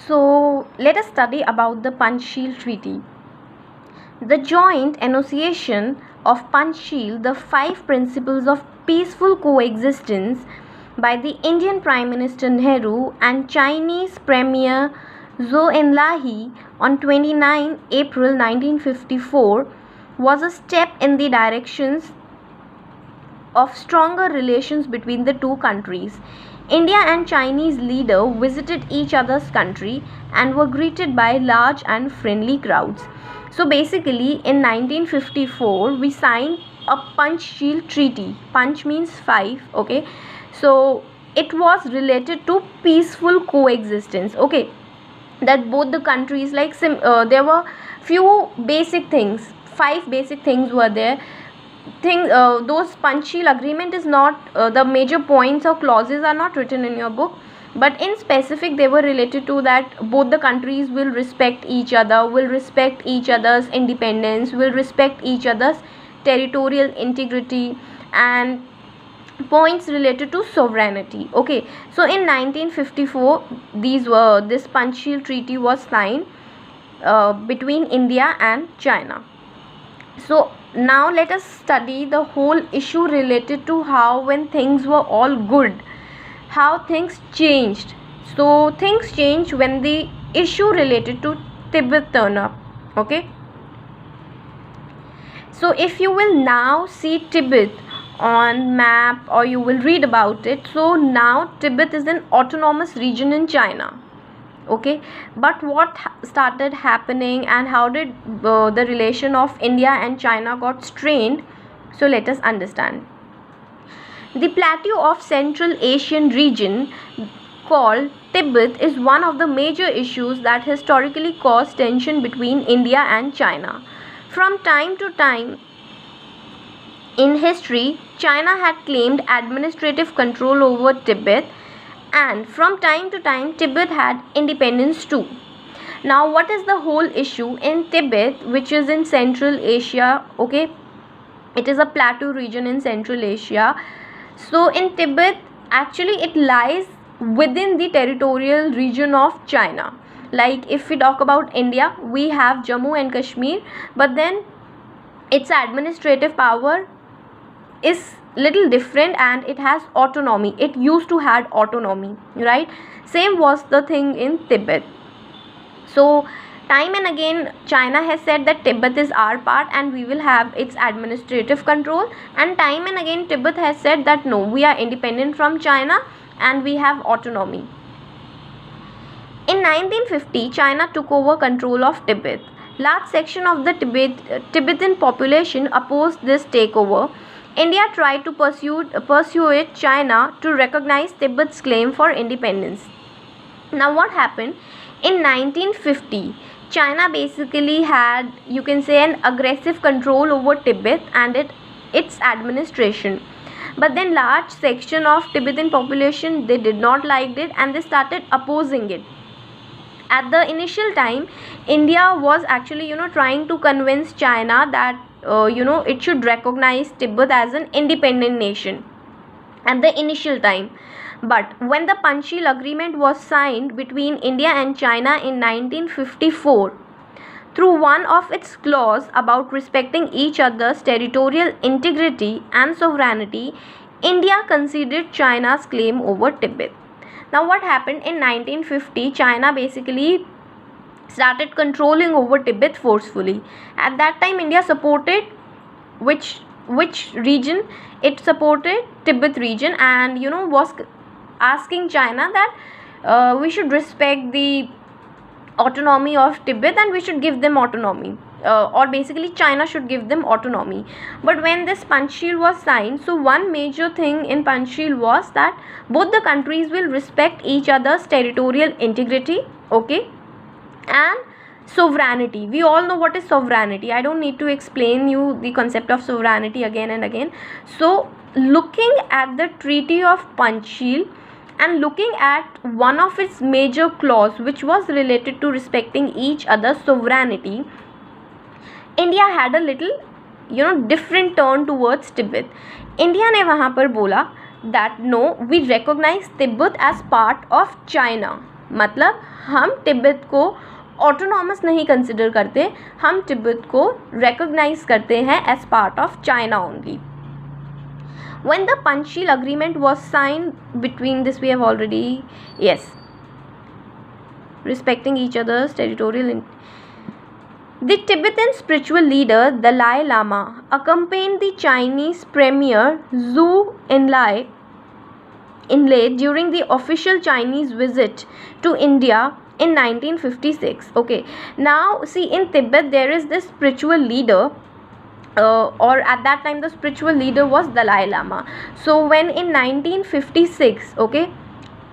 So let us study about the Panchsheel Treaty. The joint enunciation of Panchsheel, the five principles of peaceful coexistence by the Indian Prime Minister Nehru and Chinese Premier Zhou Enlai on 29 April 1954 was a step in the directions of stronger relations between the two countries. India and Chinese leader visited each other's country and were greeted by large and friendly crowds. So basically in 1954 we signed a Panchsheel Treaty. Panch means five, okay? So it was related to peaceful coexistence, okay? That both the countries there were few basic things, five basic things were there. Those Panchsheel agreement is not the major points or clauses are not written in your book, but in specific they were related to that both the countries will respect each other, will respect each other's independence, will respect each other's territorial integrity, and points related to sovereignty. Okay, so in 1954 this Panchsheel Treaty was signed between India and China. So now let us study the whole issue related to how, when things were all good, how things changed. So things changed when the issue related to Tibet turned up. Okay, so if you will now see Tibet on map or you will read about it, so now Tibet is an autonomous region in China. Okay, but what started happening and how did the relation of India and China got strained? So let us understand. The plateau of Central Asian region called Tibet is one of the major issues that historically caused tension between India and China. From time to time in history, China had claimed administrative control over Tibet, and from time to time Tibet had independence too. Now what is the whole issue in Tibet, which is in Central Asia? Okay, it is a plateau region in Central Asia. So in Tibet, actually it lies within the territorial region of China. Like if we talk about India, we have Jammu and Kashmir, but then its administrative power is little different and it has autonomy. It used to had autonomy, right? Same was the thing in Tibet. So time and again China has said that Tibet is our part and we will have its administrative control, and time and again Tibet has said that no, we are independent from China and we have autonomy. In 1950 China took over control of Tibet. Large section of the Tibetan population opposed this takeover. India tried to persuade China to recognize Tibet's claim for independence. Now what happened? In 1950, China basically had, you can say, an aggressive control over Tibet and its administration. But then large section of Tibetan population, they did not like it and they started opposing it. At the initial time, India was actually trying to convince China that it should recognize Tibet as an independent nation at the initial time. But when the Panchsheel agreement was signed between India and China in 1954, through one of its clause about respecting each other's territorial integrity and sovereignty, India conceded China's claim over Tibet. Now what happened in 1950? China basically started controlling over Tibet forcefully. At that time India supported which region? It supported Tibet region, and was asking China that we should respect the autonomy of Tibet and we should give them autonomy, or basically China should give them autonomy. But when this Panchsheel was signed, so one major thing in Panchsheel was that both the countries will respect each other's territorial integrity, okay, and sovereignty. We all know what is sovereignty. I don't need to explain you the concept of sovereignty again and again. So looking at the Treaty of Panchsheel and looking at one of its major clause which was related to respecting each other's sovereignty, India had a little different turn towards Tibet. India ने वहाँ पर बोला that no, we recognize Tibet as part of China. मतलब हम तिब्बत को autonomous नहीं consider करते, हम तिब्बत को रिकॉग्नाइज करते हैं as part of China only. When the Panchsheel agreement was signed between this, we have already, yes, respecting each other's territorial the Tibetan spiritual leader Dalai Lama accompanied the Chinese premier Zhou Enlai during the official Chinese visit to India in 1956. Okay, now see, in Tibet there is this spiritual leader, or at that time the spiritual leader was Dalai Lama. So when in 1956, okay,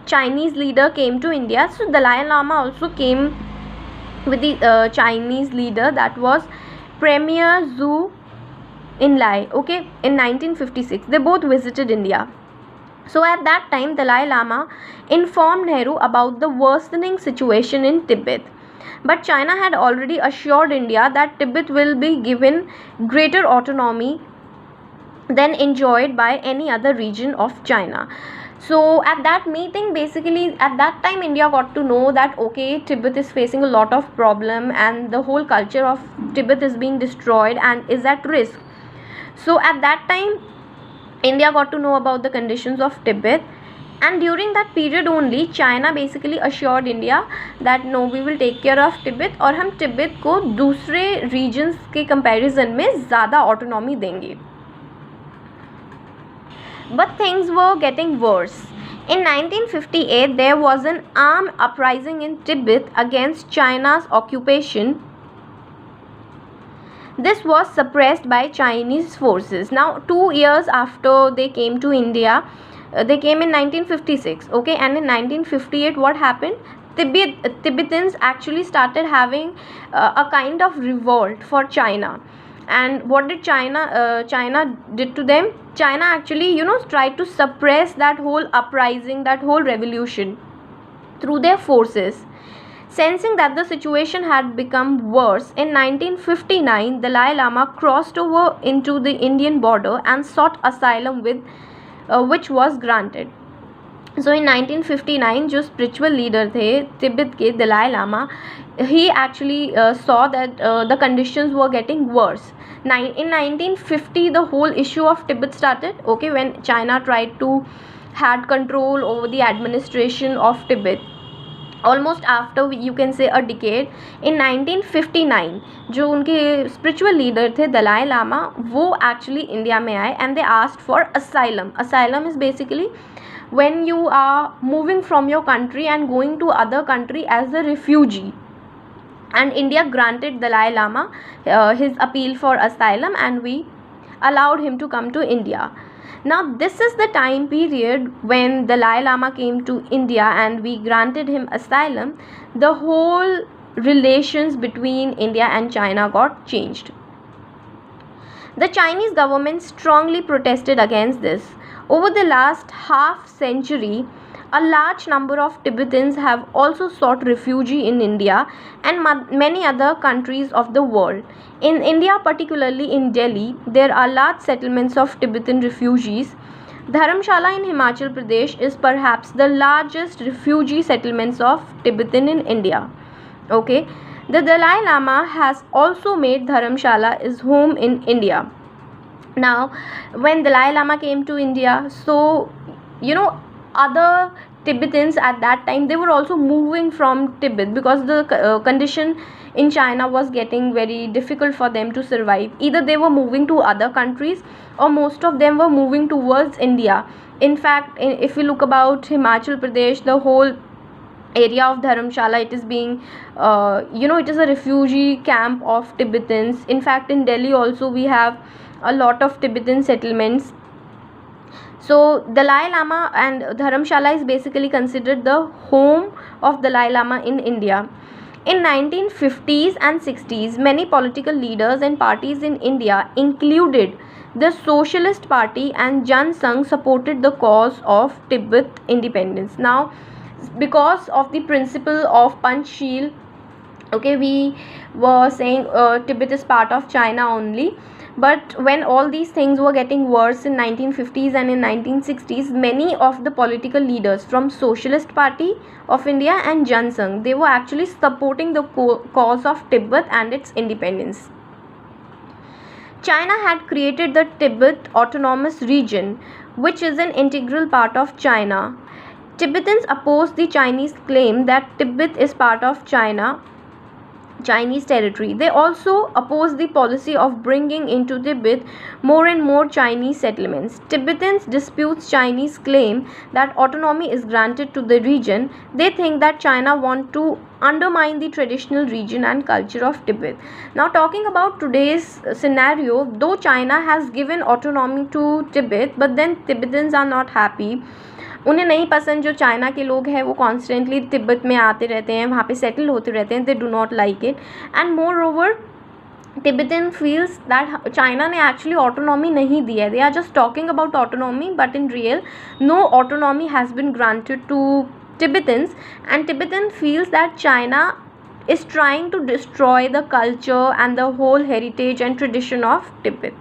Chinese leader came to India, so Dalai Lama also came with the Chinese leader, that was Premier Zhou Enlai. Okay, in 1956 they both visited India. So at that time Dalai Lama informed Nehru about the worsening situation in Tibet, but China had already assured India that Tibet will be given greater autonomy than enjoyed by any other region of China. So at that meeting, basically at that time India got to know that okay, Tibet is facing a lot of problem and the whole culture of Tibet is being destroyed and is at risk. So at that time India got to know about the conditions of Tibet, and during that period only China basically assured India that no, we will take care of Tibet और हम Tibet को दूसरे regions के comparison में ज़्यादा autonomy देंगे. But things were getting worse. In 1958 there was an armed uprising in Tibet against China's occupation. This was suppressed by Chinese forces. Now 2 years after they came to India, they came in 1956, okay, and in 1958 what happened? Tibetans actually started having a kind of revolt for China. And what did China did to them? China actually, tried to suppress that whole uprising, that whole revolution through their forces. Sensing that the situation had become worse, in 1959 Dalai Lama crossed over into the Indian border and sought asylum with which was granted. So in 1959 जो spiritual leader थे तिब्बत के Dalai Lama, he actually saw that the conditions were getting worse. In 1950 the whole issue of Tibet started, okay, when China tried to had control over the administration of Tibet. Almost after, you can say, a decade, in 1959 जो उनके spiritual leader थे दलाई लामा, वो actually India में आए and they asked for asylum. Asylum is basically when you are moving from your country and going to other country as a refugee, and India granted Dalai Lama his appeal for asylum and we allowed him to come to India. Now this is the time period when Dalai Lama came to India and we granted him asylum. The whole relations between India and China got changed. The Chinese government strongly protested against this. Over the last half century, a large number of Tibetans have also sought refuge in India and many other countries of the world. In India, particularly in Delhi, there are large settlements of Tibetan refugees. Dharamshala in Himachal Pradesh is perhaps the largest refugee settlements of Tibetan in India. Okay, the Dalai Lama has also made Dharamshala his home in India. Now, when Dalai Lama came to India, so other Tibetans at that time, they were also moving from Tibet because the condition in China was getting very difficult for them to survive. Either they were moving to other countries or most of them were moving towards India. In fact, if we look about Himachal Pradesh, the whole area of Dharamshala, it is being it is a refugee camp of Tibetans. In fact, in Delhi also we have a lot of Tibetan settlements. So Dalai Lama and Dharamshala is basically considered the home of Dalai Lama in India. In 1950s and 60s, many political leaders and parties in India, included the Socialist Party and Jan Sangh, supported the cause of Tibet independence. Now, because of the principle of Panchsheel, okay, we were saying Tibet is part of China only. But when all these things were getting worse in 1950s and in 1960s, many of the political leaders from Socialist Party of India and Jan Sangh, they were actually supporting the cause of Tibet and its independence. China had created the Tibet Autonomous Region, which is an integral part of China. Tibetans opposed the Chinese claim that Tibet is part of Chinese territory. They also opposed the policy of bringing into Tibet more and more Chinese settlements. Tibetans dispute Chinese claim that autonomy is granted to the region. They think that China want to undermine the traditional region and culture of Tibet. Now, talking about today's scenario, though China has given autonomy to Tibet, but then Tibetans are not happy. उन्हें नहीं पसंद, जो China के लोग हैं वो constantly Tibet में आते रहते हैं, वहाँ पे सेटल होते रहते हैं. They do not like it. And more over Tibetan feels that China ने actually autonomy नहीं दी है. They are just talking about autonomy, but in real no autonomy has been granted to Tibetans, and Tibetan feels that China is trying to destroy the culture and the whole heritage and tradition of Tibet.